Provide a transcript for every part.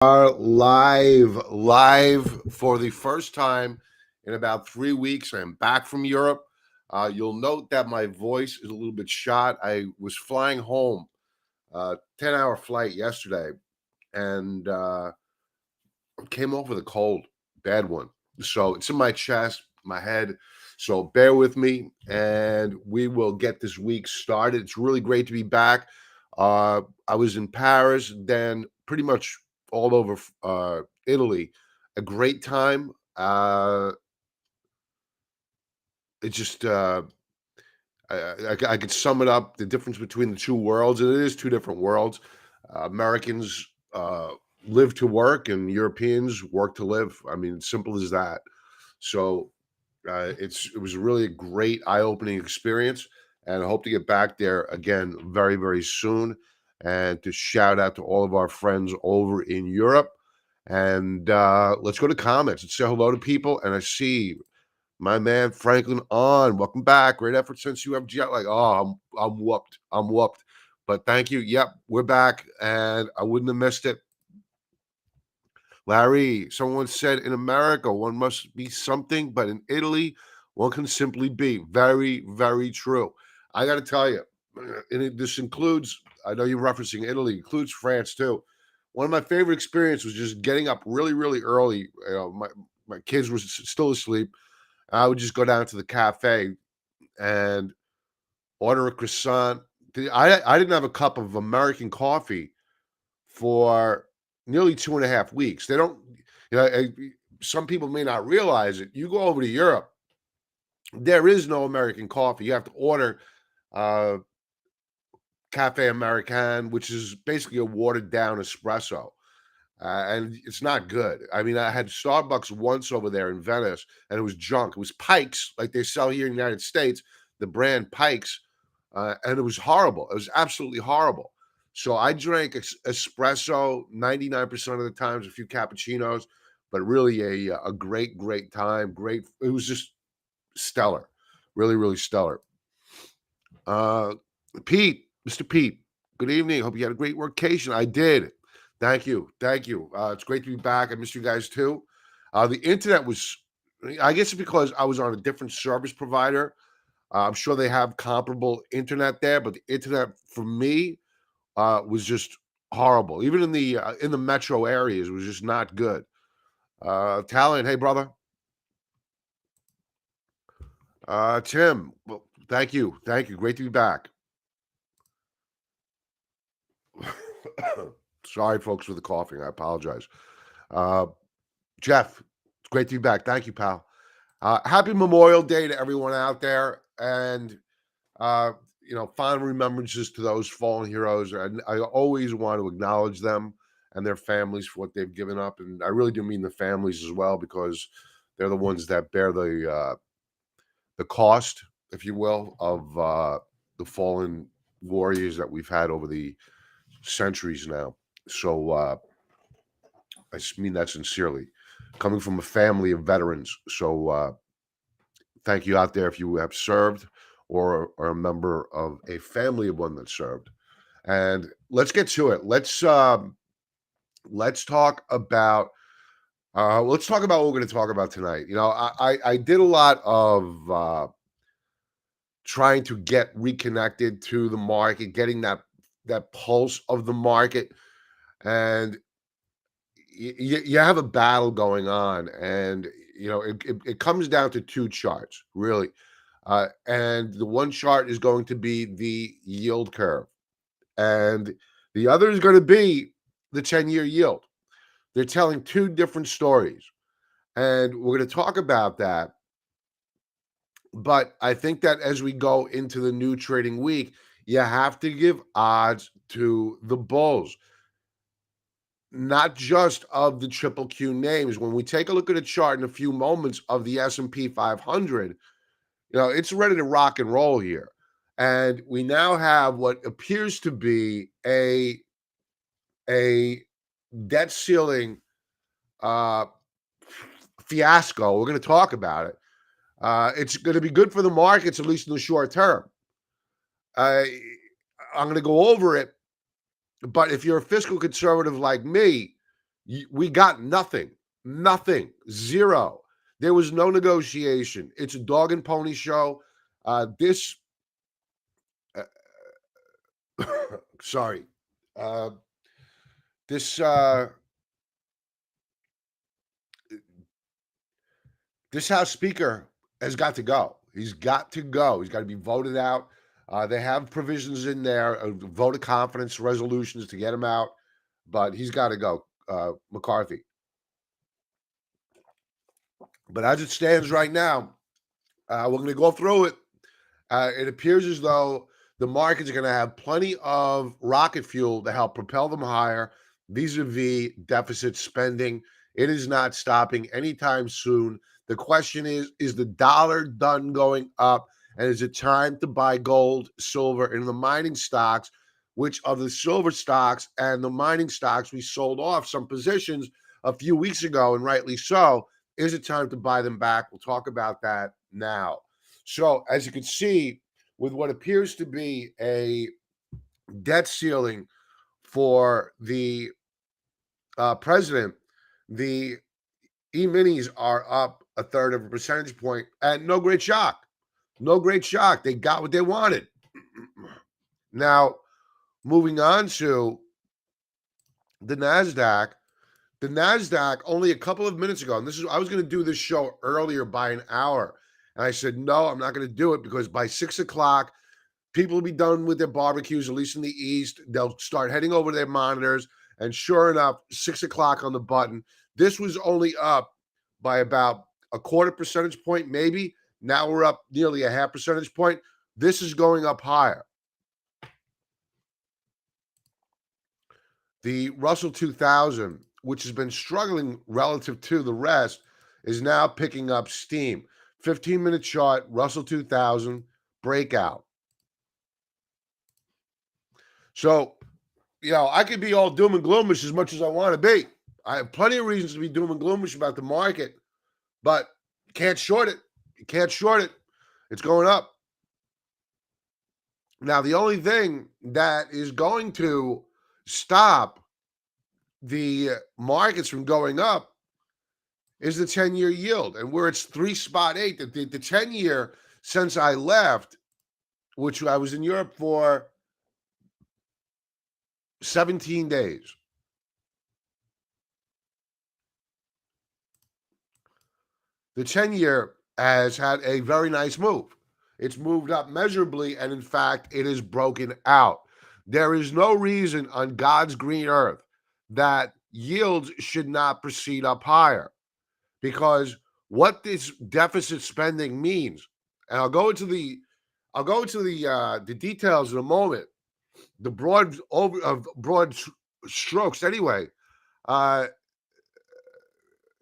Are live for the first time in about 3 weeks. I'm back from Europe. You'll note that my voice is a little bit shot. I was flying home, 10-hour flight yesterday, and came off with a cold, bad one. So it's in my chest, my head. So bear with me, and we will get this week started. It's really great to be back. I was in Paris, then pretty much all over Italy. A great time. It just I could sum it up, the difference between the two worlds, and it is two different worlds. Americans live to work, and Europeans work to live. I mean, it's simple as that. So it was really a great eye-opening experience, and I hope to get back there again very, very soon. And to shout out to all of our friends over in Europe. And let's go to comments and say hello to people. And I see my man Franklin on. Welcome back. Great effort since you have jet lag. Oh, I'm whooped. I'm whooped. But thank you. Yep, we're back, and I wouldn't have missed it. Larry, someone said in America one must be something, but in Italy one can simply be. Very, very true. I got to tell you, this includes. I know you're referencing Italy, includes France too. One of my favorite experiences was just getting up really, really early. My kids were still asleep. I would just go down to the cafe and order a croissant. I didn't have a cup of American coffee for nearly 2.5 weeks. They don't, some people may not realize it. You go over to Europe, there is no American coffee. You have to order uh, Cafe American, which is basically a watered down espresso. And it's not good. I mean, I had Starbucks once over there in Venice, and it was junk. It was Pikes, like they sell here in the United States, the brand Pikes, and it was horrible. It was absolutely horrible. So I drank espresso 99% of the times, a few cappuccinos, but really a great, great time. Great. It was just stellar, really, really stellar. Uh, Pete, Mr. Pete, good evening. Hope you had a great workation. I did. Thank you. Thank you. It's great to be back. I missed you guys too. The internet was, I guess, it's because I was on a different service provider. I'm sure they have comparable internet there, but the internet for me was just horrible. Even in the metro areas, it was just not good. Talon, hey brother. Tim, well, thank you. Thank you. Great to be back. Sorry, folks, for the coughing. I apologize. Uh, Jeff, it's great to be back. Thank you, pal. Happy Memorial Day to everyone out there, and uh, fond remembrances to those fallen heroes. And I always want to acknowledge them and their families for what they've given up, and I really do mean the families as well, because they're the ones that bear the cost, if you will, of the fallen warriors that we've had over the centuries now. So I mean that sincerely, coming from a family of veterans. So thank you out there if you have served or are a member of a family of one that served. And let's get to it. Let's talk about what we're going to talk about tonight. I did a lot of trying to get reconnected to the market, getting that pulse of the market, and you have a battle going on, and it comes down to two charts really, and the one chart is going to be the yield curve, and the other is going to be the 10-year yield. They're telling two different stories, and we're going to talk about that. But I think that as we go into the new trading week, you have to give odds to the bulls, not just of the triple Q names. When we take a look at a chart in a few moments of the S&P 500, it's ready to rock and roll here. And we now have what appears to be a debt ceiling fiasco. We're going to talk about it. It's going to be good for the markets, at least in the short term. I'm going to go over it. But if you're a fiscal conservative like me, We got nothing, nothing, zero. There was no negotiation. It's a dog and pony show. This, uh, sorry, uh, this this House Speaker has got to go. He's got to go. He's got to be voted out. They have provisions in there, vote of confidence resolutions to get him out, but he's got to go, McCarthy. But as it stands right now, we're going to go through it. It appears as though the markets are going to have plenty of rocket fuel to help propel them higher vis-a-vis deficit spending. It is not stopping anytime soon. The question is the dollar done going up? And is it time to buy gold, silver, and the mining stocks, which are the silver stocks and the mining stocks we sold off some positions a few weeks ago, and rightly so. Is it time to buy them back? We'll talk about that now. So, as you can see, with what appears to be a debt ceiling for the president, the E-minis are up a third of a percentage point, and no great shock. No great shock. They got what they wanted. Now, moving on to the NASDAQ. The NASDAQ, only a couple of minutes ago, and I was going to do this show earlier by an hour. And I said, no, I'm not going to do it because by 6 o'clock, people will be done with their barbecues, at least in the East. They'll start heading over to their monitors. And sure enough, 6 o'clock on the button. This was only up by about a quarter percentage point, maybe. Now we're up nearly a half percentage point. This is going up higher. The Russell 2000, which has been struggling relative to the rest, is now picking up steam. 15-minute chart, Russell 2000, breakout. So, I could be all doom and gloomish as much as I want to be. I have plenty of reasons to be doom and gloomish about the market, but you can't short it. You can't short it. It's going up. Now, the only thing that is going to stop the markets from going up is the 10-year yield. And where it's 3.8, the 10-year since I left, which I was in Europe for 17 days. The 10-year has had a very nice move. It's moved up measurably, and in fact, it is broken out. There is no reason on God's green earth that yields should not proceed up higher, because what this deficit spending means, and I'll go into the details in a moment. The broad strokes, anyway.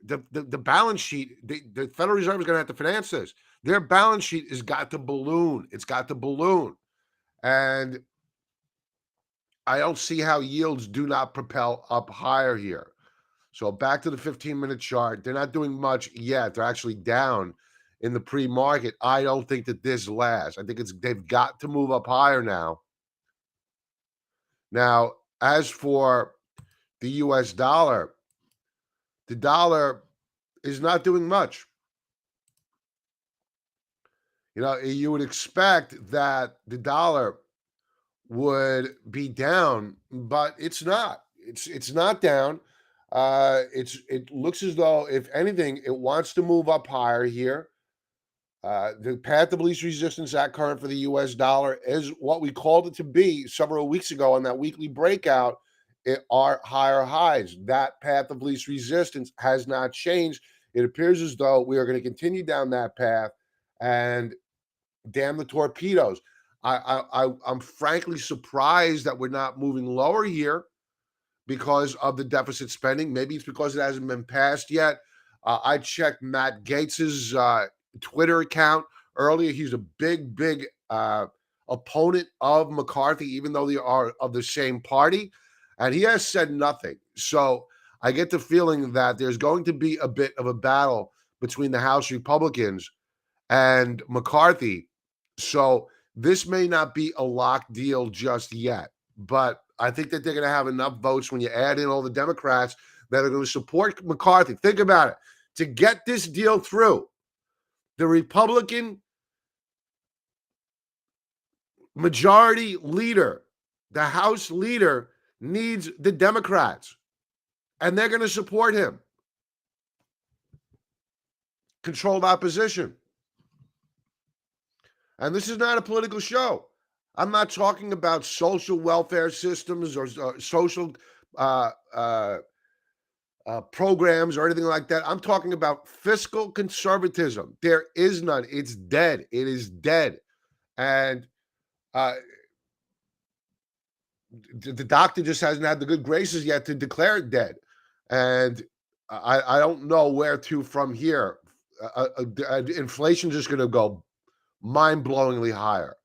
The balance sheet, the Federal Reserve is going to have to finance this. Their balance sheet has got to balloon. It's got to balloon. And I don't see how yields do not propel up higher here. So back to the 15-minute chart. They're not doing much yet. They're actually down in the pre-market. I don't think that this lasts. I think they've got to move up higher now. Now, as for the US dollar, the dollar is not doing much. You would expect that the dollar would be down, but it's not. It's not down. It looks as though, if anything, it wants to move up higher here. The path of least resistance at current for the US dollar is what we called it to be several weeks ago on that weekly breakout. It are higher highs. That path of least resistance has not changed. It appears as though we are going to continue down that path, and damn the torpedoes. I'm frankly surprised that we're not moving lower here because of the deficit spending. Maybe it's because it hasn't been passed yet. I checked Matt Gaetz's Twitter account earlier. He's a big opponent of McCarthy, even though they are of the same party, and he has said nothing. So I get the feeling that there's going to be a bit of a battle between the House Republicans and McCarthy. So this may not be a locked deal just yet, but I think that they're going to have enough votes when you add in all the Democrats that are going to support McCarthy. Think about it. To get this deal through, the Republican majority leader, the House leader, needs the Democrats, and they're going to support him. Controlled opposition. And this is not a political show. I'm not talking about social welfare systems or social programs or anything like that. I'm talking about fiscal conservatism. There is none. It's dead. It is dead. And the doctor just hasn't had the good graces yet to declare it dead. And I don't know where to from here. Inflation's just going to go mind-blowingly higher.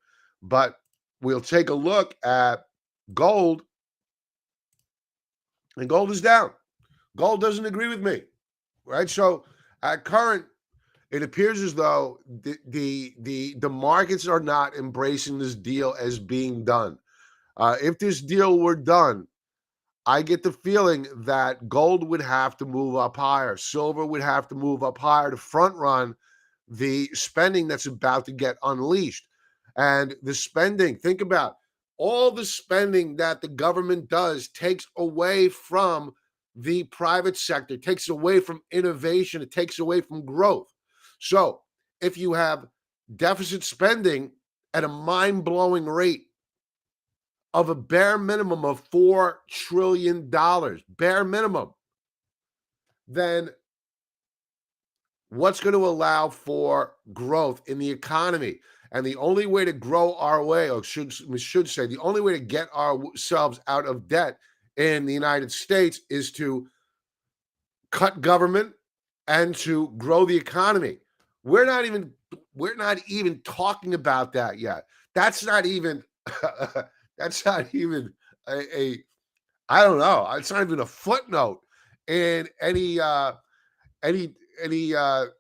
But we'll take a look at gold, and gold is down. Gold doesn't agree with me, right? So at current, it appears as though the markets are not embracing this deal as being done. If this deal were done, I get the feeling that gold would have to move up higher. Silver would have to move up higher to front run the spending that's about to get unleashed. And the spending, think about all the spending that the government does takes away from the private sector, takes away from innovation, it takes away from growth. So if you have deficit spending at a mind-blowing rate of a bare minimum of $4 trillion, bare minimum, then what's going to allow for growth in the economy? And the only way to grow our way, or should say, the only way to get ourselves out of debt in the United States is to cut government and to grow the economy. We're not even talking about that yet. That's not even that's not even a I don't know. It's not even a footnote in any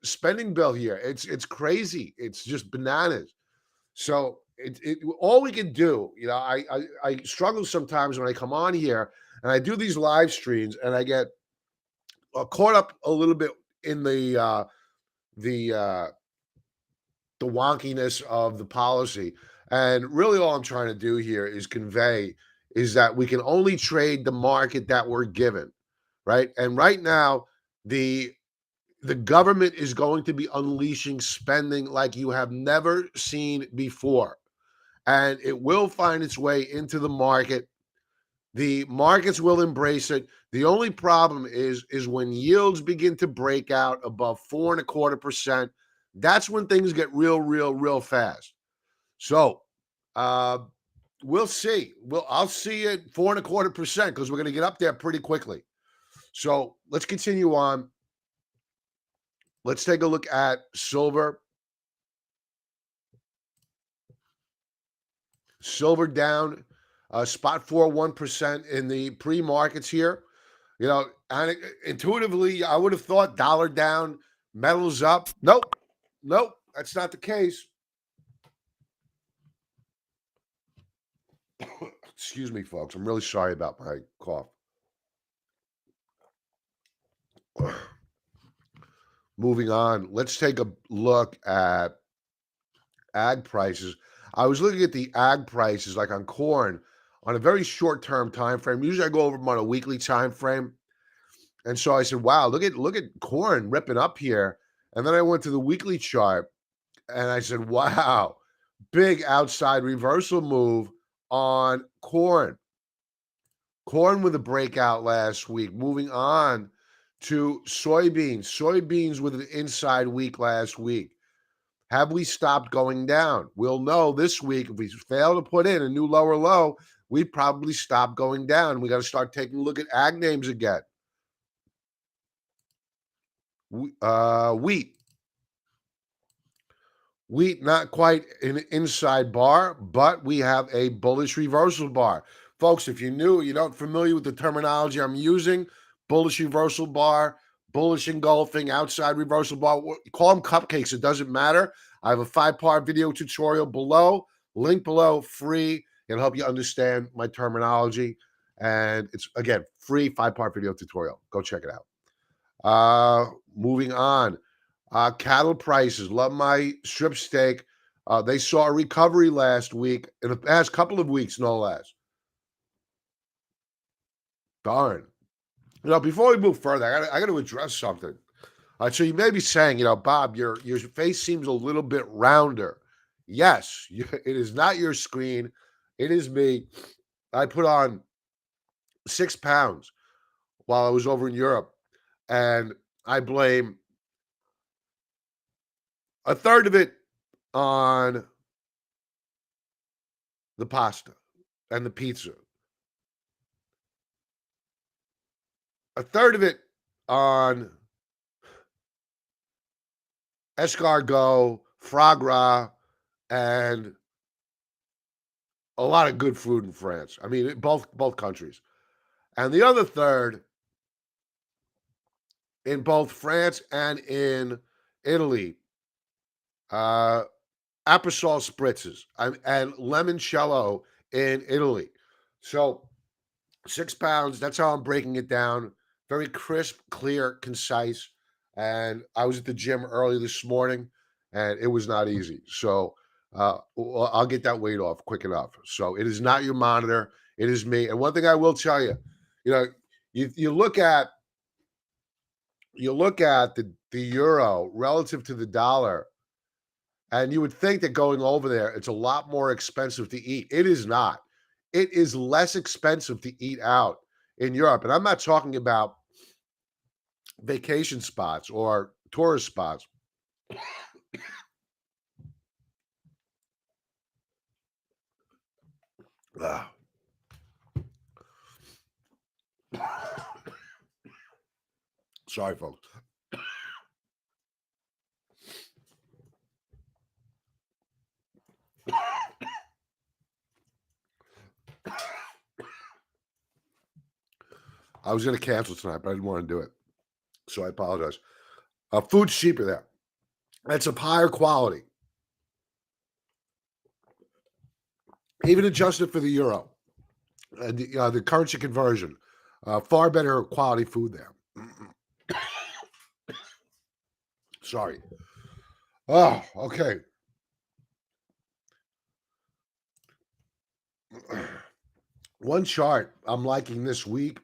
spending bill here. It's crazy. It's just bananas. So all we can do, I struggle sometimes when I come on here and I do these live streams and I get caught up a little bit in the wonkiness of the policy. And really all I'm trying to do here is convey is that we can only trade the market that we're given, right? And right now, the government is going to be unleashing spending like you have never seen before. And it will find its way into the market. The markets will embrace it. The only problem is when yields begin to break out above 4.25%, that's when things get real fast. So we'll see. I'll see it 4.25% because we're going to get up there pretty quickly. So let's continue on. Let's take a look at silver. Silver down, spot 41% in the pre-markets here. And intuitively, I would have thought dollar down, metals up. Nope, that's not the case. Excuse me, folks. I'm really sorry about my cough. Moving on, let's take a look at ag prices. I was looking at the ag prices, like on corn, on a very short-term time frame. Usually I go over them on a weekly time frame. And so I said, wow, look at corn ripping up here. And then I went to the weekly chart and I said, wow, big outside reversal move on corn. Corn with a breakout last week. Moving on to soybeans. Soybeans with an inside week last week. Have we stopped going down? We'll know this week. If we fail to put in a new lower low, we probably stop going down. We got to start taking a look at ag names again. Wheat. Wheat, not quite an inside bar, but we have a bullish reversal bar. Folks, if you're not familiar with the terminology I'm using, bullish reversal bar, bullish engulfing, outside reversal bar, call them cupcakes. It doesn't matter. I have a 5-part video tutorial below, link below, free. It'll help you understand my terminology. And it's, again, free 5-part video tutorial. Go check it out. Moving on. Cattle prices. Love my strip steak. They saw a recovery last week, in the past couple of weeks, no less. Darn. Before we move further, I got to address something. So you may be saying, Bob, your face seems a little bit rounder. Yes, it is not your screen. It is me. I put on 6 pounds while I was over in Europe, and I blame a third of it on the pasta and the pizza. A third of it on escargot, foie gras, and a lot of good food in France. I mean, both countries. And the other third, in both France and in Italy, Aperol spritzes and limoncello in Italy. So 6 pounds, that's how I'm breaking it down. Very crisp, clear, concise. And I was at the gym early this morning, and it was not easy. So I'll get that weight off quick enough. So it is not your monitor. It is me. And one thing I will tell you, you look at the euro relative to the dollar, and you would think that going over there, it's a lot more expensive to eat. It is not. It is less expensive to eat out in Europe. And I'm not talking about vacation spots or tourist spots. Sorry, folks. I was going to cancel tonight, but I didn't want to do it. So I apologize. Food's cheaper there. It's of higher quality. Even adjusted for the euro. The currency conversion. Far better quality food there. Sorry. Oh, okay. One chart I'm liking this week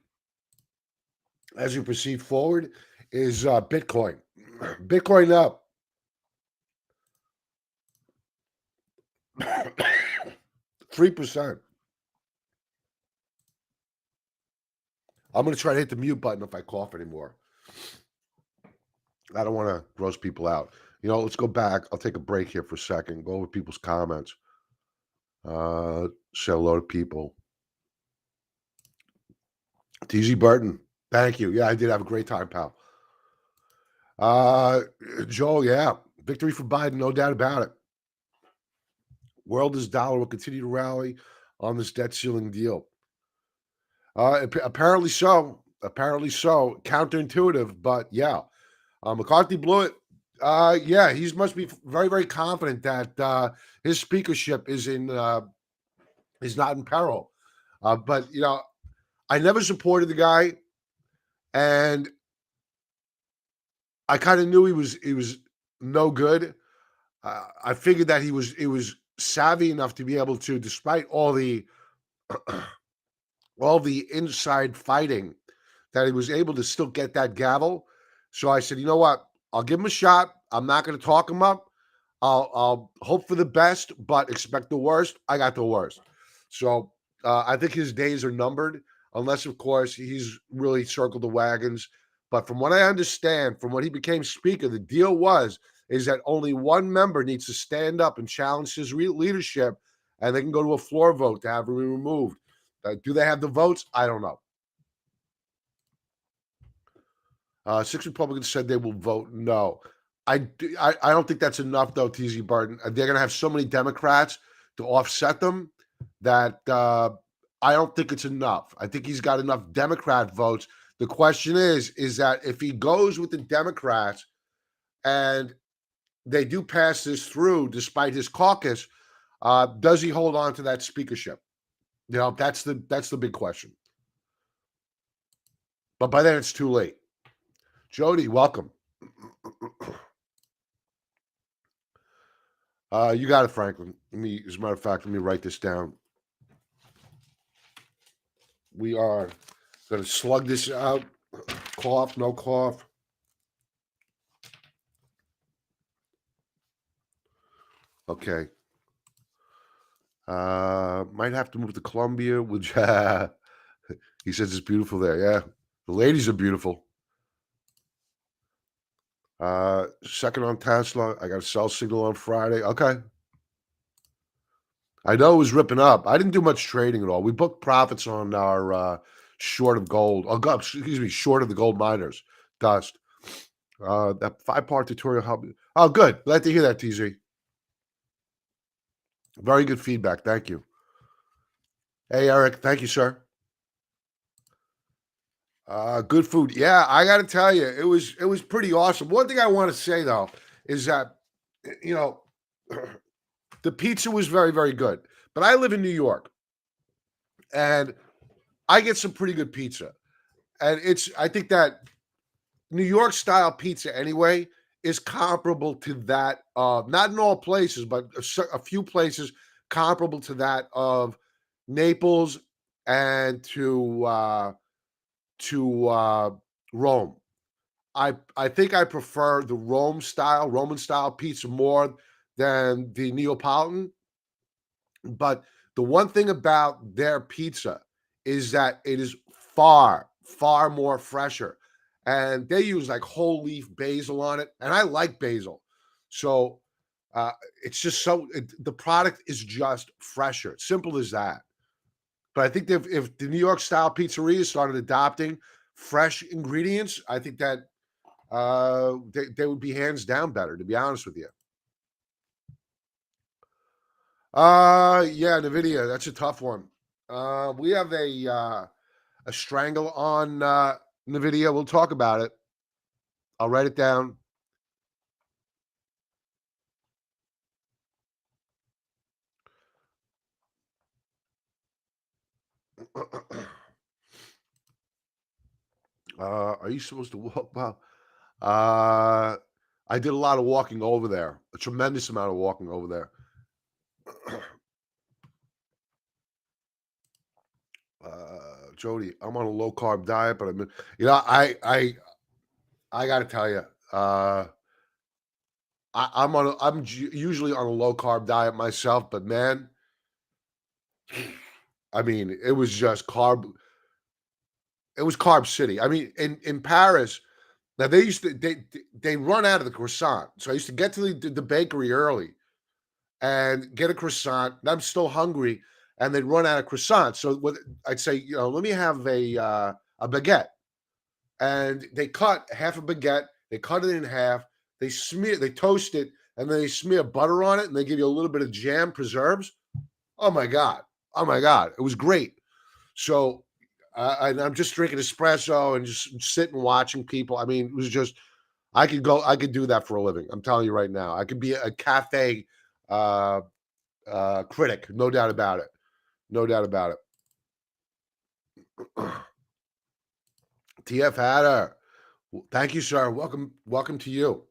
as we proceed forward is Bitcoin. Bitcoin up 3%. I'm going to try to hit the mute button if I cough anymore. I don't want to gross people out. Let's go back. I'll take a break here for a second. Go over people's comments. Say hello to people. TZ Burton, thank you. Yeah, I did have a great time, pal. Joel, yeah. Victory for Biden, no doubt about it. World is dollar will continue to rally on this debt ceiling deal. Apparently so. Counterintuitive, but yeah. McCarthy blew it. Yeah, he must be very, very confident that his speakership is not in peril. But I never supported the guy, and I kind of knew he was no good. I figured that he was savvy enough to be able to, despite all the inside fighting, that he was able to still get that gavel. So I said, you know what? I'll give him a shot. I'm not going to talk him up. I'll hope for the best, but expect the worst. I got the worst. So I think his days are numbered, unless, of course, he's really circled the wagons. But from what I understand, from when he became speaker, the deal is that only one member needs to stand up and challenge his leadership, and they can go to a floor vote to have him removed. Do they have the votes? I don't know. 6 Republicans said they will vote no. I don't think that's enough, though, TZ Barton. They're going to have so many Democrats to offset them that I don't think it's enough. I think he's got enough Democrat votes. The question is that if he goes with the Democrats and they do pass this through despite his caucus, does he hold on to that speakership? That's the big question. But by then it's too late. Jody, welcome. You got it, Franklin. As a matter of fact, let me write this down. We are going to slug this out. Cough, no cough. Okay. Might have to move to Columbia, which he says it's beautiful there. Yeah. The ladies are beautiful. Second on Tesla. I got a sell signal on Friday. Okay. I know it was ripping up. I didn't do much trading at all. We booked profits on our short of gold. Oh, excuse me, short of the gold miners. Dust. That 5-part tutorial helped me. Oh, good. Glad to hear that, TZ. Very good feedback. Thank you. Hey, Eric. Thank you, sir. Good food. Yeah, I got to tell you, it was pretty awesome. One thing I want to say though is that you know the pizza was very very good. But I live in New York, and I get some pretty good pizza, and I think that New York style pizza anyway is comparable to that. Not in all places, but a few places comparable to that of Naples and to Rome. I think I prefer the Roman style pizza more than the Neapolitan. But the one thing about their pizza is that it is far, far more fresher. And they use like whole leaf basil on it. And I like basil. So it's just the product is just fresher. Simple as that. But I think if the New York style pizzeria started adopting fresh ingredients, I think that they would be hands down better, to be honest with you. Yeah, Nvidia, that's a tough one. We have a strangle on Nvidia. We'll talk about it. I'll write it down. Are you supposed to walk? Well, I did a lot of walking over there. A tremendous amount of walking over there. Jody, I'm on a low carb diet, but I got to tell you, I'm usually on a low carb diet myself, but man, I mean, it was just carb. It was carb city. I mean, in Paris, now they run out of the croissant, so I used to get to the bakery early and get a croissant. And I'm still hungry, and they'd run out of croissant. So what I'd say, let me have a baguette, and they cut half a baguette. They cut it in half. They toast it, and then they smear butter on it, and they give you a little bit of jam, preserves. Oh my god! Oh my god! It was great. So, and I'm just drinking espresso and just sitting watching people. I mean, it was just I could do that for a living. I'm telling you right now. I could be a cafe uh, critic, no doubt about it. No doubt about it. TF Hatter, thank you, sir. Welcome to you.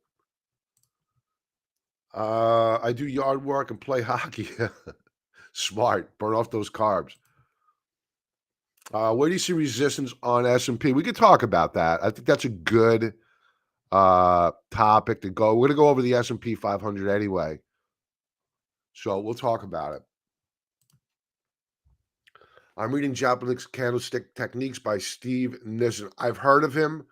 I do yard work and play hockey. Smart. Burn off those carbs. Where do you see resistance on S&P? We could talk about that. I think that's a good topic to go. We're going to go over the S&P 500 anyway. So we'll talk about it. I'm reading Japanese Candlestick Techniques by Steve Nissen. I've heard of him.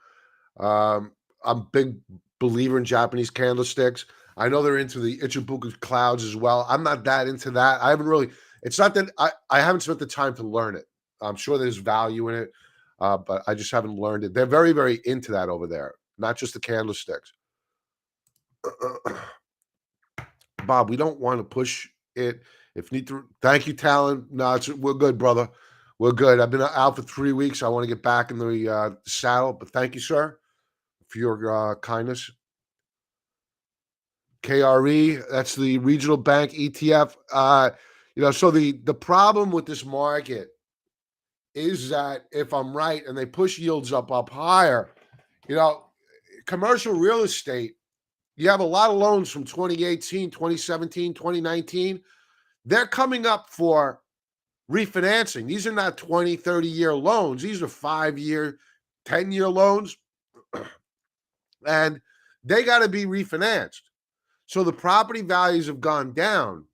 I'm a big believer in Japanese candlesticks. I know they're into the Ichimoku clouds as well. I'm not that into that. I haven't really, it's not that I haven't spent the time to learn it. I'm sure there's value in it, but I just haven't learned it. They're very, very into that over there, not just the candlesticks. Bob, we don't want to push it. If need to, thank you, Talon. No, we're good, brother. We're good. I've been out for 3 weeks. I want to get back in the saddle, but thank you, sir, for your kindness. KRE, that's the regional bank ETF. So the problem with this market is that if I'm right and they push yields up higher, you know, commercial real estate, you have a lot of loans from 2018, 2017, 2019. They're coming up for refinancing. These are not 20, 30-year loans. These are 5-year, 10-year loans, and they got to be refinanced. So the property values have gone down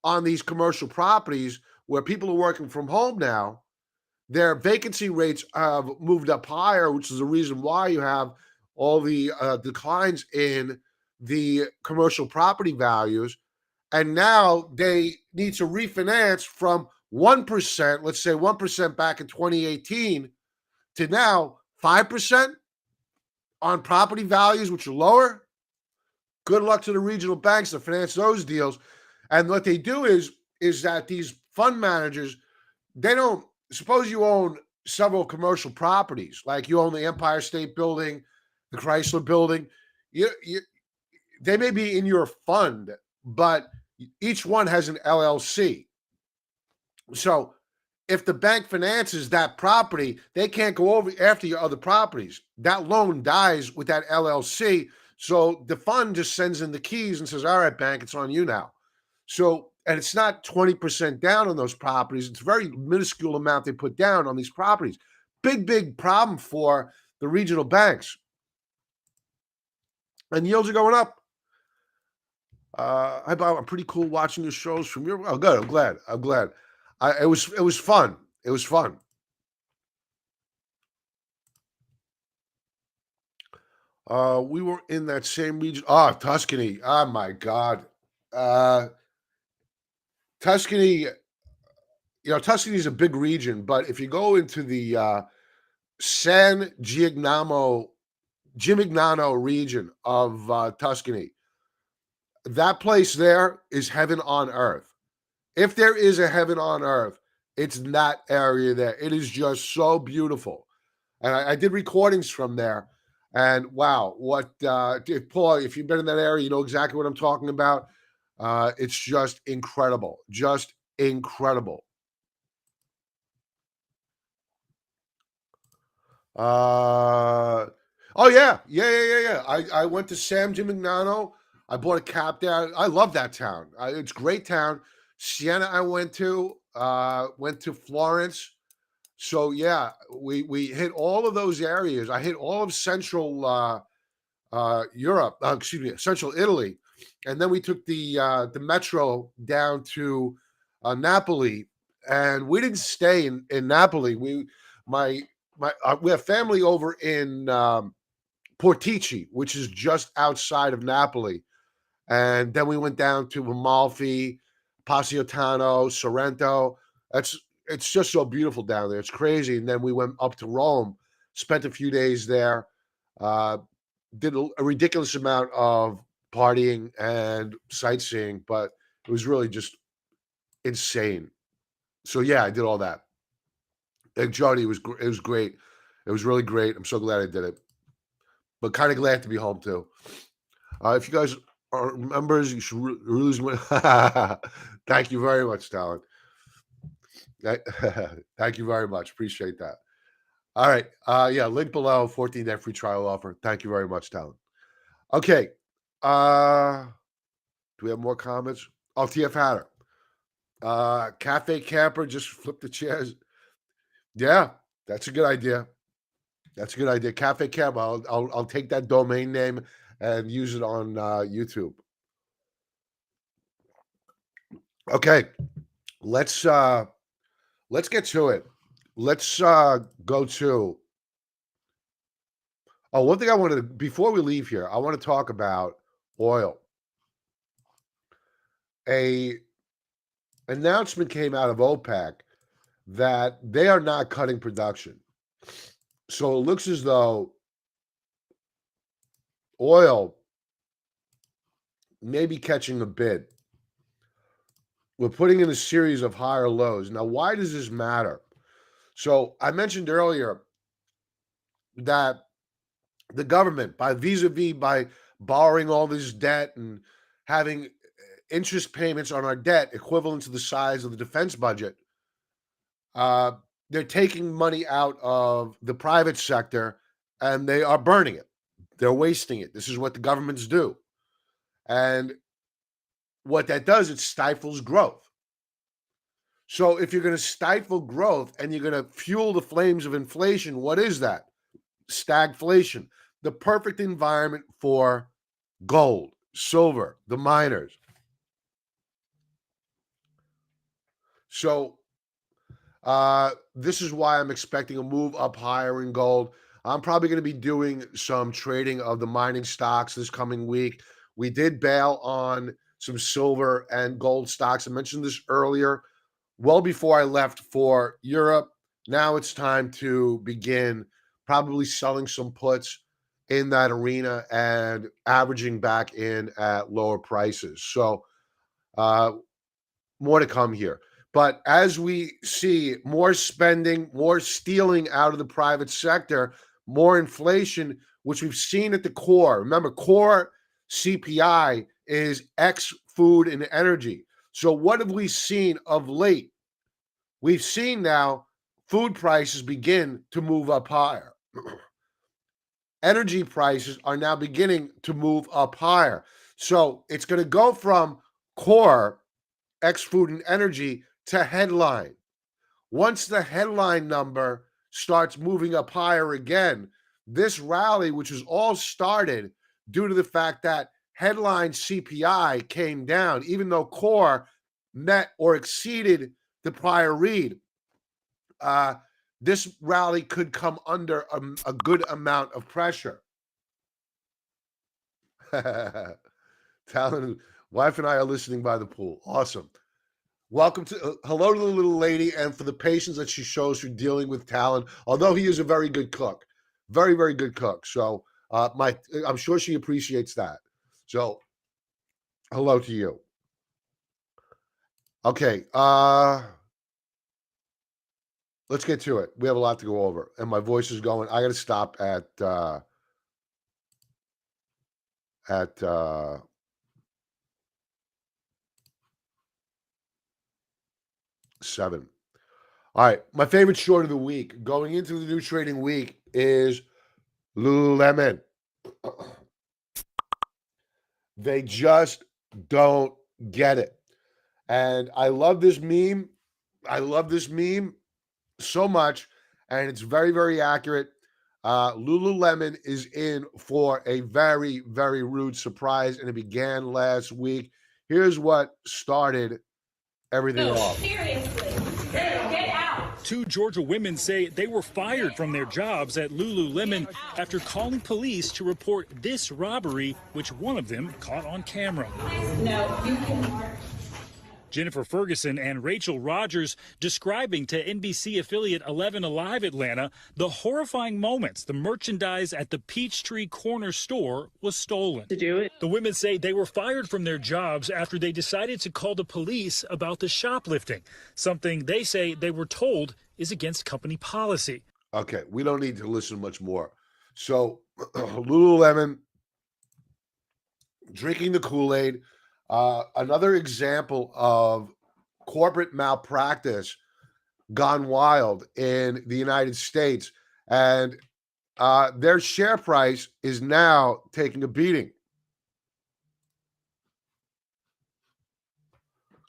on these commercial properties where people are working from home now. Their vacancy rates have moved up higher, which is the reason why you have all the declines in the commercial property values. And now they need to refinance from 1%, let's say 1% back in 2018, to now 5% on property values, which are lower. Good luck to the regional banks to finance those deals. And what they do is that these fund managers, they don't, suppose you own several commercial properties, like you own the Empire State Building, the Chrysler Building. You they may be in your fund, but each one has an LLC. So if the bank finances that property, they can't go over after your other properties. That loan dies with that LLC. So the fund just sends in the keys and says, all right, bank, it's on you now. So, and it's not 20% down on those properties. It's a very minuscule amount they put down on these properties. Big problem for the regional banks. And yields are going up. I'm pretty cool watching your shows from your. Oh, good. I'm glad. It was fun. It was fun. We were in that same region. Ah, Tuscany. Oh my God. Uh, Tuscany. Tuscany is a big region, but if you go into the San Gimignano region of Tuscany, that place there is heaven on earth. If there is a heaven on earth, it's that area there. It is just so beautiful. And I did recordings from there. And wow, if Paul, if you've been in that area, you know exactly what I'm talking about. It's just incredible. Just incredible. Uh, oh yeah. I went to San Gimignano. I bought a cap there. I love that town. It's a great town. Siena, I went to Florence. So yeah, we hit all of those areas. I hit all of Central Europe. Excuse me, Central Italy, and then we took the metro down to Napoli, and we didn't stay in Napoli. My we have family over in Portici, which is just outside of Napoli, and then we went down to Amalfi, Positano, Sorrento. It's just so beautiful down there. It's crazy. And then we went up to Rome, spent a few days there, uh, did a ridiculous amount of partying and sightseeing, but it was really just insane. So yeah, I did all that. And Jody, it was great. It was really great. I'm so glad I did it, but kind of glad to be home too. If you guys are members, you should lose. Thank you very much, Talon. Thank you very much. Appreciate that. All right. Yeah, link below, 14-day free trial offer. Thank you very much, Talon. Okay. Do we have more comments? Oh, TF Hatter. Cafe Camper, just flip the chairs. Yeah, that's a good idea. That's a good idea. Cafe Camper. I'll take that domain name and use it on YouTube. Okay. Let's get to it. Let's go to one thing I wanted to, before we leave here, I want to talk about oil. A announcement came out of OPEC that they are not cutting production. So it looks as though oil may be catching a bid. We're putting in a series of higher lows. Now, why does this matter? So I mentioned earlier that the government, by borrowing all this debt and having interest payments on our debt equivalent to the size of the defense budget, they're taking money out of the private sector and they are burning it. They're wasting it. This is what the governments do. And what that does, it stifles growth. So if you're going to stifle growth and you're going to fuel the flames of inflation, what is that? Stagflation, the perfect environment for gold, silver, the miners. So this is why I'm expecting a move up higher in gold. I'm probably going to be doing some trading of the mining stocks this coming week. We did bail on some silver and gold stocks. I mentioned this earlier, well before I left for Europe. Now it's time to begin probably selling some puts in that arena and averaging back in at lower prices. So more to come here. But as we see more spending, more stealing out of the private sector, more inflation, which we've seen at the core. Remember, core CPI is X food and energy. So what have we seen of late? We've seen now food prices begin to move up higher. Energy prices are now beginning to move up higher. So it's going to go from core X food and energy to headline. Once the headline number starts moving up higher again, this rally, which was all started due to the fact that headline CPI came down, even though core met or exceeded the prior read, this rally could come under a good amount of pressure. Talon, wife and I are listening by the pool. Awesome. Welcome to hello to the little lady, and for the patience that she shows for dealing with Talon, although he is a very good cook, very, very good cook. So I'm sure she appreciates that. So hello to you. Okay, let's get to it. We have a lot to go over, and my voice is going. I got to stop at 7. All right, my favorite short of the week going into the new trading week is Lululemon. They just don't get it. And I love this meme. I love this meme so much, and it's very, very accurate. Lululemon is in for a very, very rude surprise, and it began last week. Here's what started everything off. Seriously, get out. Two Georgia women say they were fired from their jobs at Lululemon after calling police to report this robbery, which one of them caught on camera. No, you can. Jennifer Ferguson and Rachel Rogers describing to NBC affiliate 11 Alive Atlanta the horrifying moments the merchandise at the Peachtree Corner store was stolen. To do it. The women say they were fired from their jobs after they decided to call the police about the shoplifting, something they say they were told is against company policy. Okay, we don't need to listen much more. So Lululemon drinking the Kool-Aid. Another example of corporate malpractice gone wild in the United States, and their share price is now taking a beating.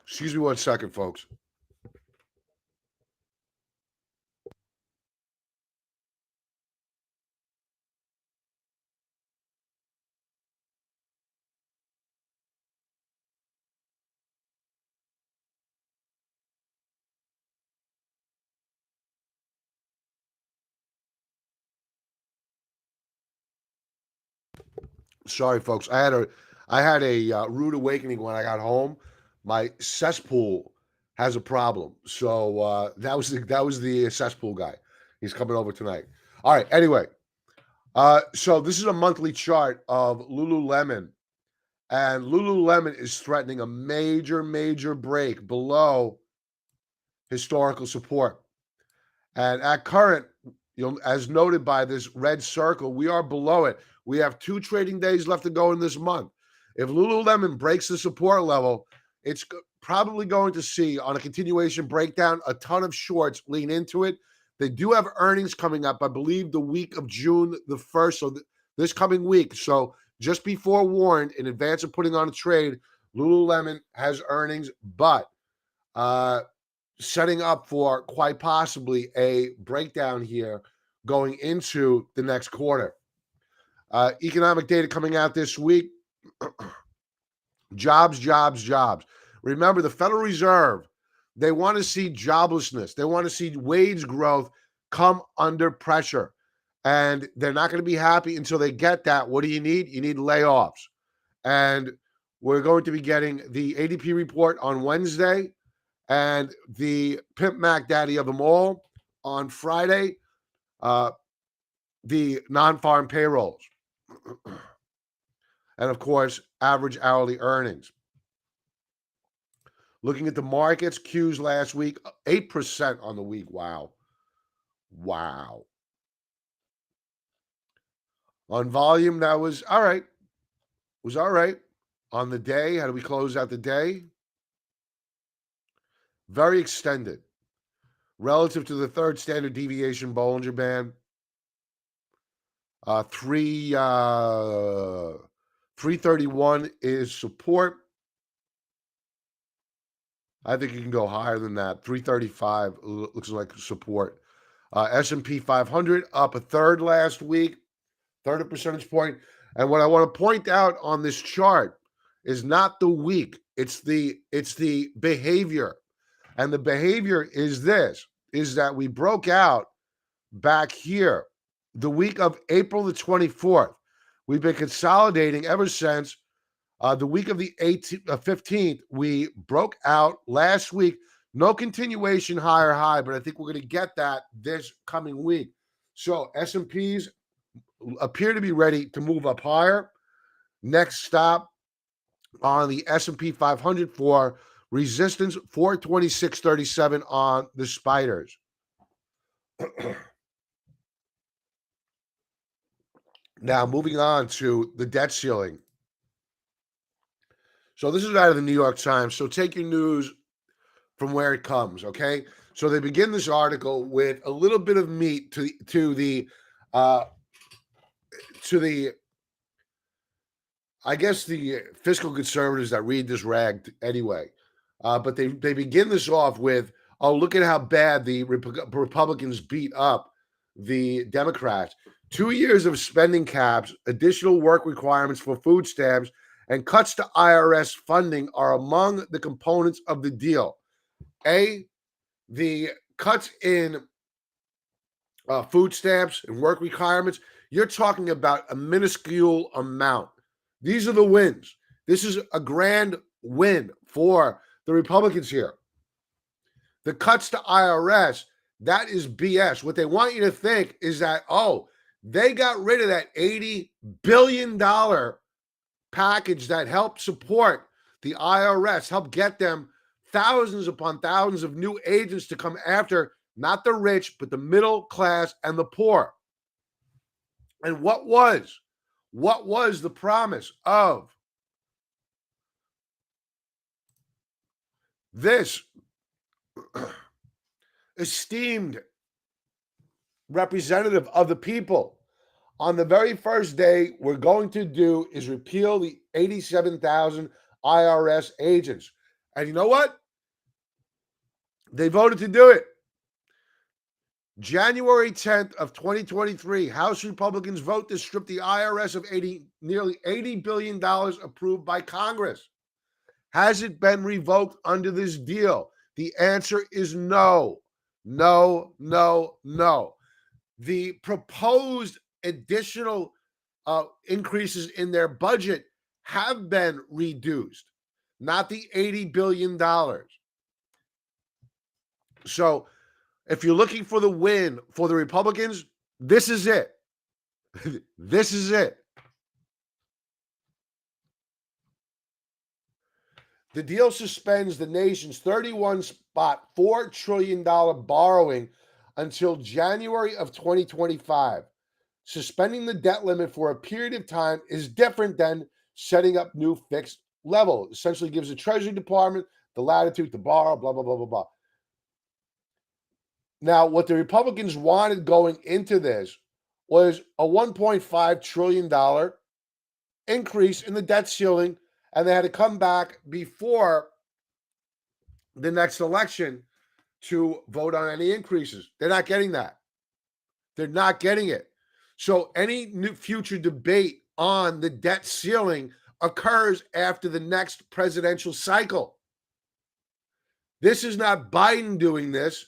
Excuse me 1 second, folks. Sorry, folks. I had a rude awakening when I got home. My cesspool has a problem, so that was the cesspool guy. He's coming over tonight. All right. Anyway, so this is a monthly chart of Lululemon, and Lululemon is threatening a major break below historical support, and at current, as noted by this red circle, we are below it. We have 2 trading days left to go in this month. If Lululemon breaks the support level, it's probably going to see, on a continuation breakdown, a ton of shorts lean into it, They do have earnings coming up, I believe, the week of June the 1st, so this coming week. So just be forewarned in advance of putting on a trade. Lululemon has earnings, but setting up for quite possibly a breakdown here going into the next quarter. Economic data coming out this week. Jobs. Remember, the Federal Reserve, they want to see joblessness. They want to see wage growth come under pressure. And they're not going to be happy until they get that. What do you need? You need layoffs. And we're going to be getting the ADP report on Wednesday and the Pimp Mac Daddy of them all on Friday, the non-farm payrolls. And, of course, average hourly earnings. Looking at the markets, Qs last week, 8% on the week. Wow. On volume, that was all right. On the day, how do we close out the day? Very extended. Relative to the third standard deviation Bollinger Band, 331 is support. I think you can go higher than that. 335 looks like support. S&P 500 up a third last week, third a percentage point. And what I want to point out on this chart is not the week, it's the behavior. And the behavior is this, is that we broke out back here the week of April the 24th. We've been consolidating ever since the week of the 15th. We broke out last week. No continuation higher high, but I think we're going to get that this coming week. So S&Ps appear to be ready to move up higher. Next stop on the S&P 500 for resistance, 426.37 on the spiders. Now, moving on to the debt ceiling. So this is out of the New York Times. So take your news from where it comes, okay? So they begin this article with a little bit of meat to the I guess the fiscal conservatives that read this rag anyway. But they begin this off with, oh, look at how bad the Republicans beat up the Democrats. 2 years of spending caps, additional work requirements for food stamps, and cuts to IRS funding are among the components of the deal. The cuts in food stamps and work requirements, you're talking about a minuscule amount. These are the wins. This is a grand win for the Republicans here. The cuts to IRS, that is BS. What they want you to think is that, oh, they got rid of that $80 billion package that helped support the IRS, helped get them thousands upon thousands of new agents to come after not the rich, but the middle class and the poor. And what was the promise of this esteemed representative of the people? On the very first day, we're going to do is repeal the 87,000 IRS agents. And you know what? They voted to do it. January 10th of 2023, House Republicans vote to strip the IRS of nearly $80 billion approved by Congress. Has it been revoked under this deal? The answer is no. No. The proposed additional increases in their budget have been reduced, not the $80 billion. So if you're looking for the win for the Republicans, this is it. This is it. The deal suspends the nation's $31.4 trillion borrowing until January of 2025. Suspending the debt limit for a period of time is different than setting up new fixed level. It essentially gives the Treasury Department the latitude to borrow, blah, blah, blah, blah, blah. Now, what the Republicans wanted going into this was a $1.5 trillion increase in the debt ceiling, and they had to come back before the next election to vote on any increases. They're not getting that. They're not getting it. So any new future debate on the debt ceiling occurs after the next presidential cycle. This is not Biden doing this.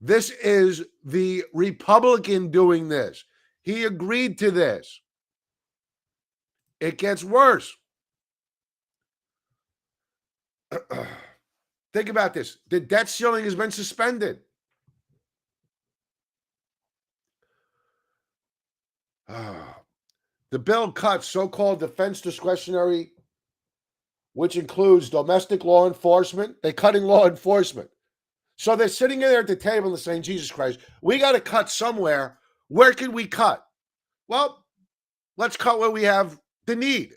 This is the Republican doing this. He agreed to this. It gets worse. Think about this. The debt ceiling has been suspended. The bill cuts so-called defense discretionary, which includes domestic law enforcement. They're cutting law enforcement. So they're sitting in there at the table and saying, Jesus Christ, we got to cut somewhere. Where can we cut? Well, let's cut where we have the need.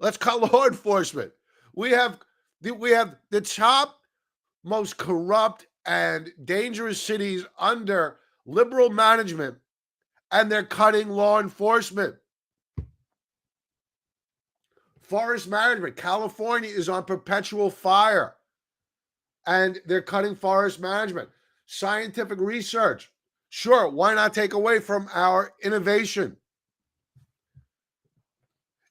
Let's cut law enforcement. We have the top most corrupt and dangerous cities under liberal management, and they're cutting law enforcement. Forest management. California is on perpetual fire, and they're cutting forest management. Scientific research. Sure, why not take away from our innovation?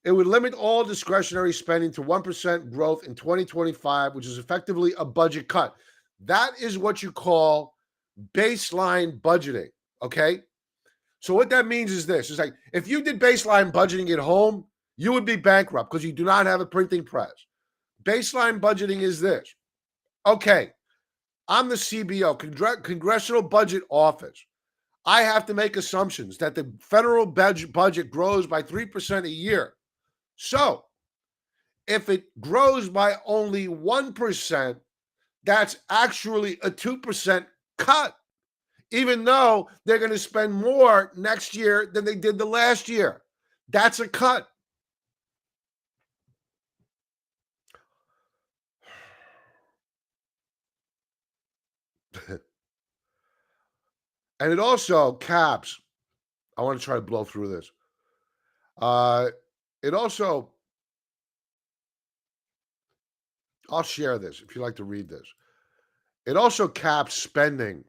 It would limit all discretionary spending to 1% growth in 2025, which is effectively a budget cut. That is what you call baseline budgeting, okay? So what that means is this. It's like if you did baseline budgeting at home, you would be bankrupt because you do not have a printing press. Baseline budgeting is this. Okay, I'm the CBO, Congressional Budget Office. I have to make assumptions that the federal budget grows by 3% a year. So if it grows by only 1%, that's actually a 2% cut, even though they're going to spend more next year than they did the last year. That's a cut. And it also caps. I want to try to blow through this. It also, I'll share this if you'd like to read this. It also caps spending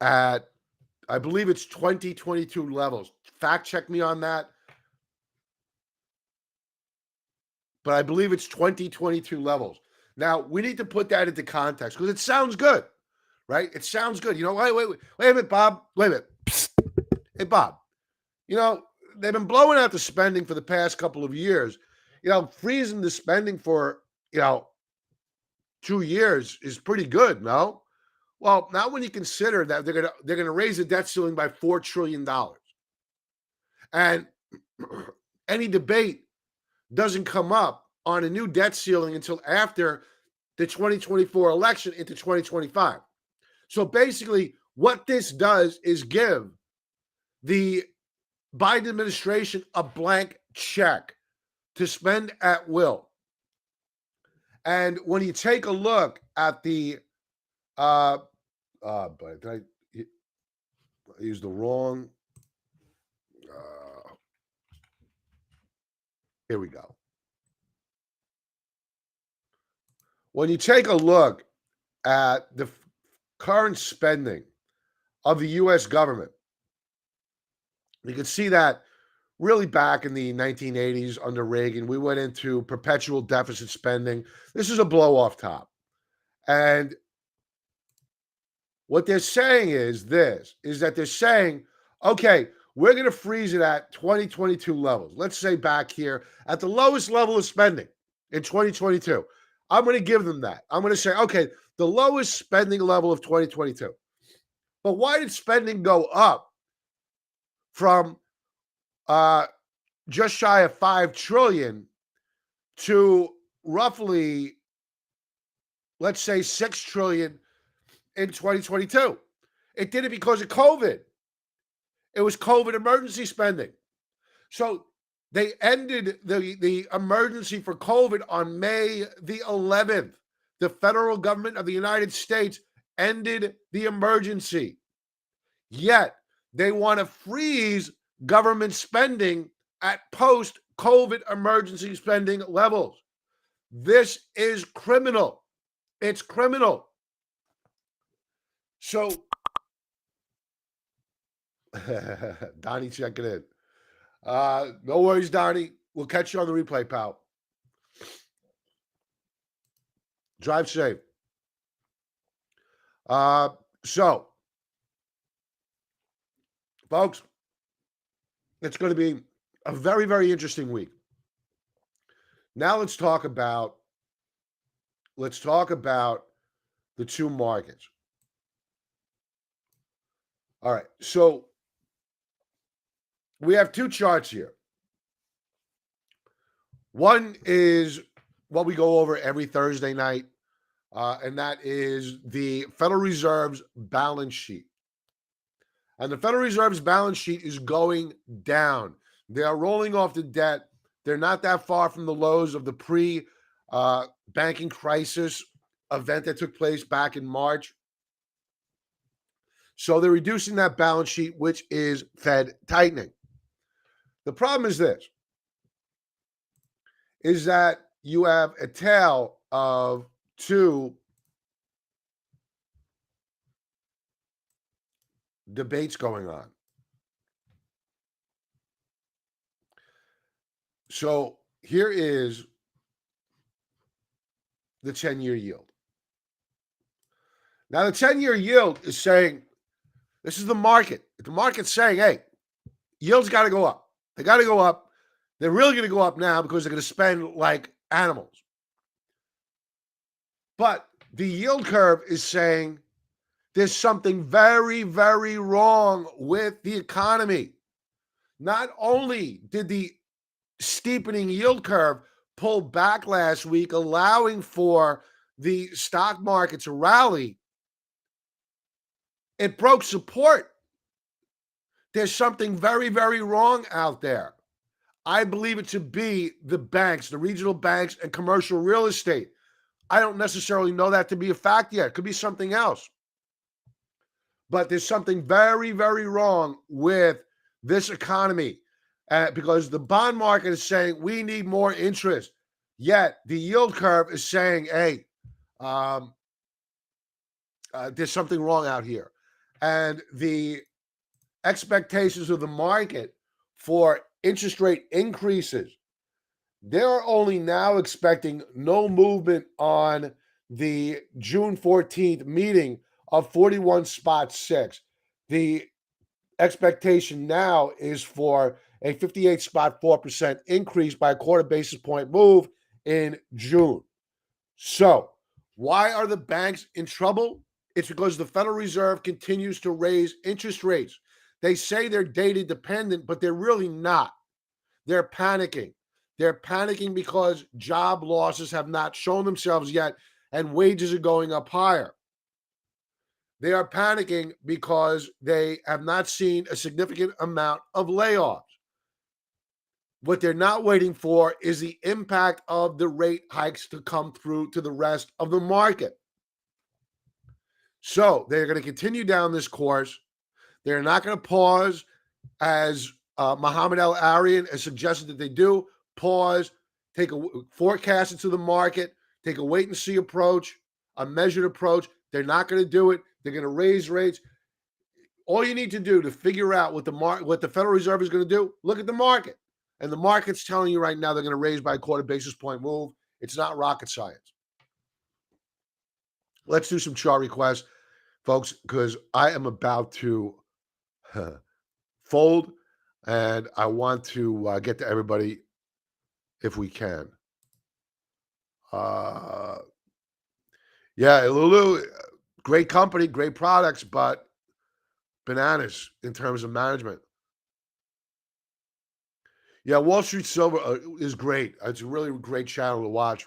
at, I believe it's 2022 levels. Fact check me on that. But I believe it's 2022 levels. Now, we need to put that into context because it sounds good, right? It sounds good. You know, wait a minute, Bob. Wait a minute. Psst. Hey, Bob, you know, they've been blowing out the spending for the past couple of years. You know, freezing the spending for, 2 years is pretty good, no? Well, not when you consider that they're gonna raise the debt ceiling by $4 trillion. And any debate doesn't come up on a new debt ceiling until after the 2024 election into 2025. So basically, what this does is give the Biden administration a blank check to spend at will. And when you take a look at the, but did I use the wrong? Here we go. When you take a look at the current spending of the U.S. government, you can see that really back in the 1980s under Reagan, we went into perpetual deficit spending. This is a blow off top. And what they're saying is this, is that they're saying, okay, we're going to freeze it at 2022 levels. Let's say back here at the lowest level of spending in 2022. I'm going to give them that. I'm going to say, okay, the lowest spending level of 2022. But why did spending go up from just shy of $5 trillion to roughly, let's say, $6 trillion in 2022? It did it because of COVID. It was COVID emergency spending. So They ended the emergency for COVID on May the 11th. The federal government of the United States ended the emergency. Yet they want to freeze government spending at post-COVID emergency spending levels. This is criminal. It's criminal. So, Donnie checking in. No worries, Donnie. We'll catch you on the replay, pal. Drive safe. So, folks, it's going to be a very, very interesting week. Now let's talk about the two markets. All right, so we have two charts here. One is what we go over every Thursday night, and that is the Federal Reserve's balance sheet. And the Federal Reserve's balance sheet is going down. They are rolling off the debt. They're not that far from the lows of the pre-banking crisis event that took place back in March. So they're reducing that balance sheet, which is Fed tightening. The problem is this, is that you have a tale of two debates going on. So here is the 10-year yield. Now, the 10-year yield is saying, this is the market. The market's saying, hey, yields got to go up. They got to go up. They're really going to go up now because they're going to spend like animals. But the yield curve is saying there's something very, very wrong with the economy. Not only did the steepening yield curve pull back last week, allowing for the stock market to rally, it broke support. There's something very, very wrong out there. I believe it to be the banks, the regional banks, and commercial real estate. I don't necessarily know that to be a fact yet. It could be something else. But there's something very, very wrong with this economy because the bond market is saying we need more interest. Yet the yield curve is saying, hey, there's something wrong out here. And the expectations of the market for interest rate increases, they're only now expecting no movement on the June 14th meeting of 41.6. The expectation now is for a 58.4% increase by a quarter basis point move in June. So why are the banks in trouble? It's because the Federal Reserve continues to raise interest rates. They say they're data dependent, but they're really not. They're panicking. They're panicking because job losses have not shown themselves yet and wages are going up higher. They are panicking because they have not seen a significant amount of layoffs. What they're not waiting for is the impact of the rate hikes to come through to the rest of the market. So they're going to continue down this course. They're not going to pause, as Mohammed El-Arian has suggested that they do. Pause, take a forecast into the market, take a wait and see approach, a measured approach. They're not going to do it. They're going to raise rates. All you need to do to figure out what the Federal Reserve is going to do, look at the market. And the market's telling you right now they're going to raise by a quarter basis point move. It's not rocket science. Let's do some chart requests, folks, because I am about to fold, and I want to get to everybody if we can. Yeah, Lulu, great company, great products, but bananas in terms of management. Yeah, Wall Street Silver is great. It's a really great channel to watch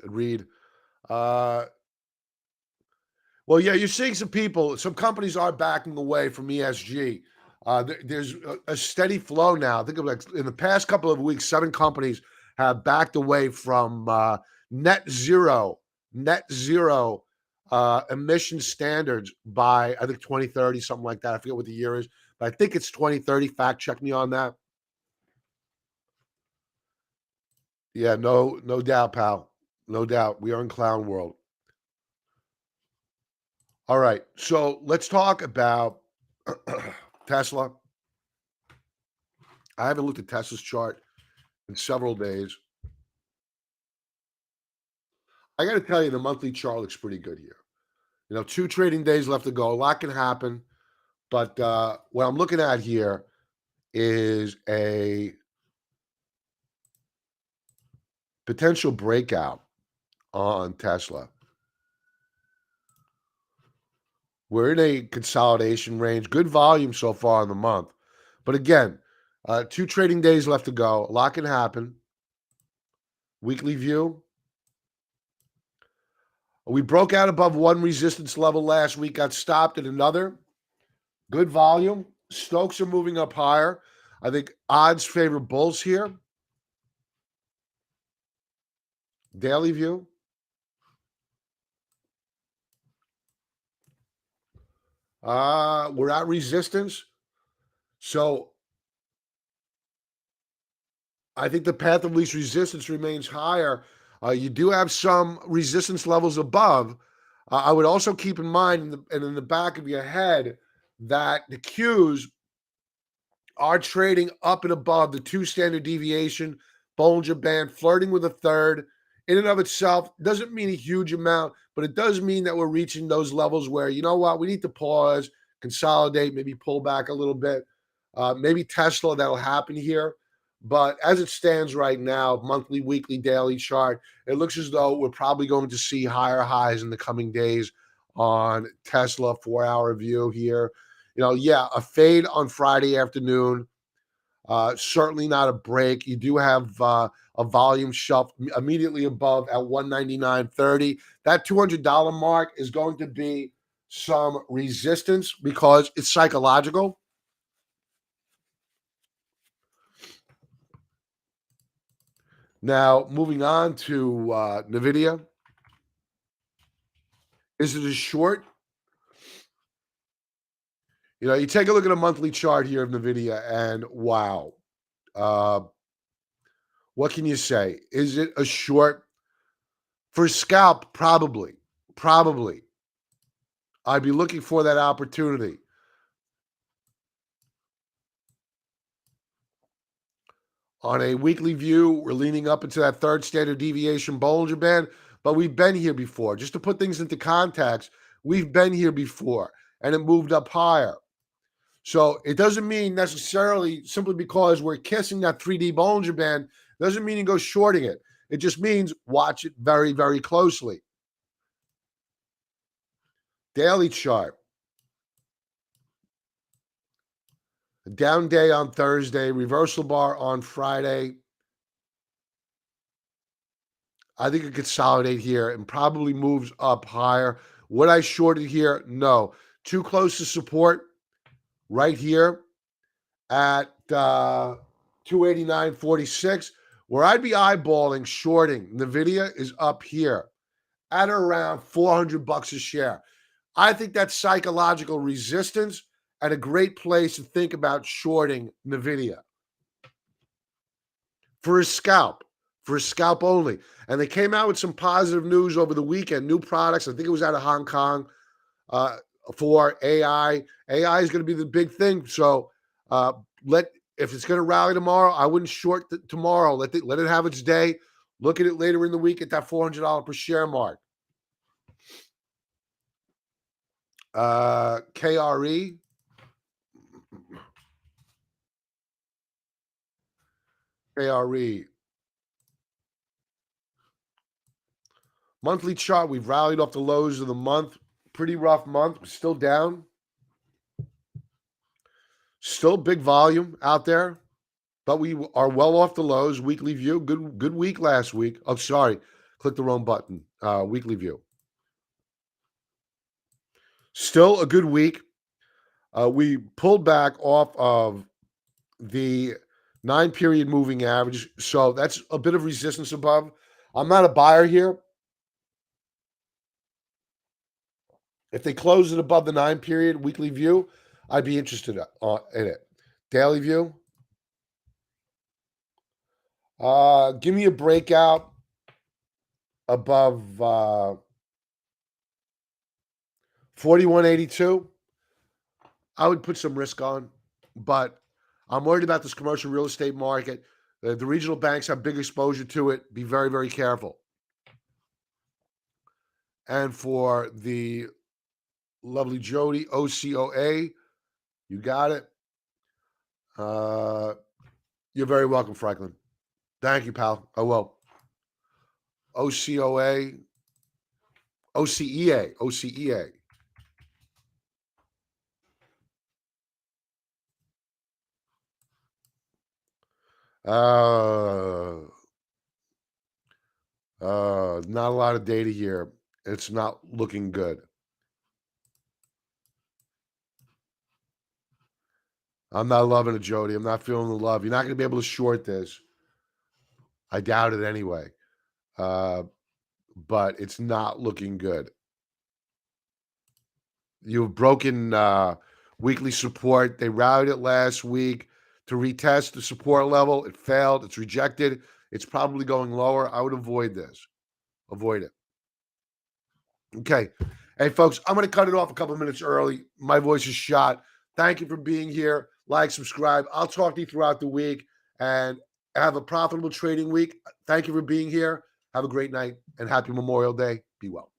and read. Well, yeah, you're seeing some companies are backing away from ESG. There's a steady flow now. Think of like in the past couple of weeks, 7 companies have backed away from net zero emission standards by, I think, 2030, something like that. I forget what the year is, but I think it's 2030. Fact check me on that. Yeah, no doubt, pal. No doubt. We are in clown world. All right. So let's talk about Tesla. I haven't looked at Tesla's chart in several days. I got to tell you, the monthly chart looks pretty good here. 2 trading days left to go. A lot can happen. But what I'm looking at here is a potential breakout on Tesla. We're in a consolidation range. Good volume so far in the month. But again, 2 trading days left to go. A lot can happen. Weekly view. We broke out above one resistance level last week, got stopped at another. Good volume. Stokes are moving up higher. I think odds favor bulls here. Daily view. We're at resistance. So I think the path of least resistance remains higher. You do have some resistance levels above. I would also keep in mind, and in the back of your head, that the Qs are trading up and above the 2 standard deviation Bollinger Band, flirting with a third. In and of itself, doesn't mean a huge amount, but it does mean that we're reaching those levels where, you know what, we need to pause, consolidate, maybe pull back a little bit. Maybe Tesla, that'll happen here. But as it stands right now, monthly, weekly, daily chart, it looks as though we're probably going to see higher highs in the coming days on Tesla 4-hour view here. A fade on Friday afternoon. Certainly not a break. You do have a volume shelf immediately above at 199.30. That $200 mark is going to be some resistance because it's psychological. Now, moving on to NVIDIA. Is it a short? You take a look at a monthly chart here of NVIDIA, and wow. What can you say? Is it a short? For a scalp, probably. Probably. I'd be looking for that opportunity. On a weekly view, we're leaning up into that 3rd standard deviation Bollinger Band, but we've been here before. Just to put things into context, we've been here before, and it moved up higher. So it doesn't mean necessarily simply because we're kissing that 3D Bollinger Band, doesn't mean you go shorting it. It just means watch it very, very closely. Daily chart. A down day on Thursday, reversal bar on Friday. I think it consolidate here and probably moves up higher. Would I short it here? No. Too close to support right here at 289.46. Where I'd be eyeballing shorting NVIDIA is up here at around $400 a share. I think that's psychological resistance and a great place to think about shorting NVIDIA. For a scalp only. And they came out with some positive news over the weekend, new products. I think it was out of Hong Kong for AI. AI is going to be the big thing. So if it's going to rally tomorrow, I wouldn't short tomorrow. Let it have its day. Look at it later in the week at that $400 per share mark. KRE. KRE. Monthly chart, we've rallied off the lows of the month. Pretty rough month. Still down. Still big volume out there, but we are well off the lows. Weekly view, good week last week. Oh, sorry, clicked the wrong button. Weekly view. Still a good week. We pulled back off of the 9-period moving average. So that's a bit of resistance above. I'm not a buyer here. If they close it above the 9-period weekly view, I'd be interested in it. Daily view. Give me a breakout above 41.82. I would put some risk on, but I'm worried about this commercial real estate market. The regional banks have big exposure to it. Be very, very careful. And for the lovely Jody, OCOA, you got it. You're very welcome, Franklin. Thank you, pal. I will. OCOA, OCEA, OCEA. Not a lot of data here. It's not looking good. I'm not loving it, Jody. I'm not feeling the love. You're not going to be able to short this. I doubt it anyway. But it's not looking good. You've broken weekly support. They routed it last week to retest the support level. It failed. It's rejected. It's probably going lower. I would avoid this. Avoid it. Okay. Hey, folks, I'm going to cut it off a couple of minutes early. My voice is shot. Thank you for being here. Like, subscribe. I'll talk to you throughout the week and have a profitable trading week. Thank you for being here. Have a great night and happy Memorial Day. Be well.